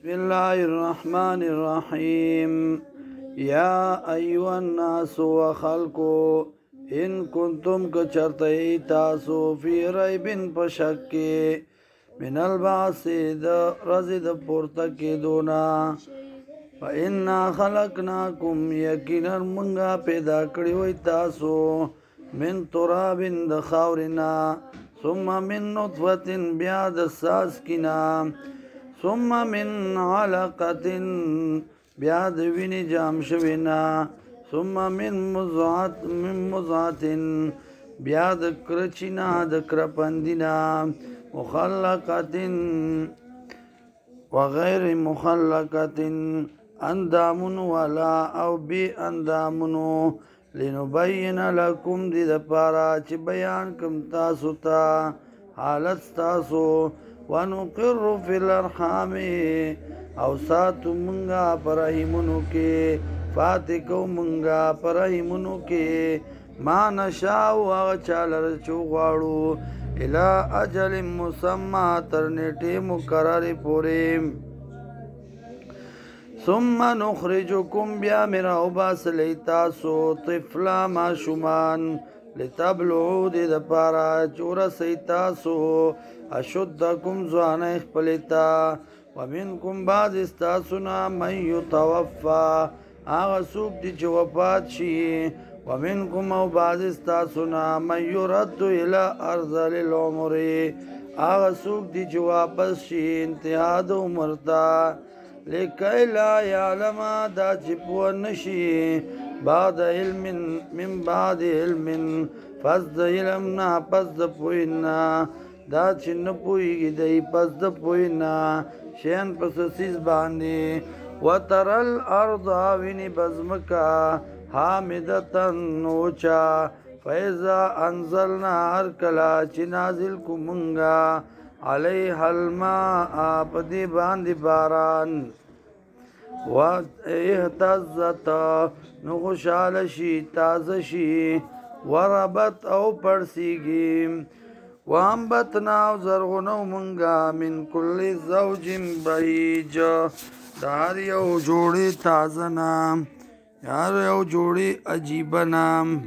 بسم الله الرحمن الرحيم يا أيها الناس وخلقوا إن كنتم كچرتئ تاسو في ريب پشک من البعث رزد پورتک دونا فإنا خلقناكم يقينا منغا پیدا کړی وای تاسو من تراب د خاورنا ثم من نطفة بیا د ساس کنا ثم من علقة بیا د وینې جام شوینا ثم من مضغة بیا د کرچینا د کرپندینا مخلقة وغیر مخلقة اندامن ولا او بی اندامنو لنبین لکم دی د پارا چې بیان کم تاسو ته حالت تاسو ونقر فی الارحام او ساتو منگا پرحیمونو کې فاتکو منگا پرحیمونو کې ما نشاو آغا چالر چو غاړو الى اجل مسمى ترنیټی مقرر پوریم ثم نخرجكم بیا میرا عباس لیتاسو طفلا ما شمان لتبلعو دی دا پارا چورا سیتاسو اشدکم زوان اخپلیتا ومنکم بعض استاسونا من یتوفا آغا سوک دی چو وفات شی ومنکم او بعض استاسونا من یرد الى ارذل العمر آغا سوک دی چو واپس شی انتحاد عمرتا لکی لا یعلم دا چپو نشی بعد علم من بعد علم پس دا علمنا پس دا پوینا دا چن پویگی دی پس دا پوینا شین پس سیز باندی وتر الارض وینی بزمکا حامدتن نوچا فیضا انزلنا ارکلا چی نازل کو منگا علیہ الماء پدی باندی باران و احتزت نخوشال شی تاز شی وربت او پرسیگی وانبتنا زرغنو منگا من کل زوج بهیج دار یو جوڑی تازه نام یار یو جوڑی عجیب نام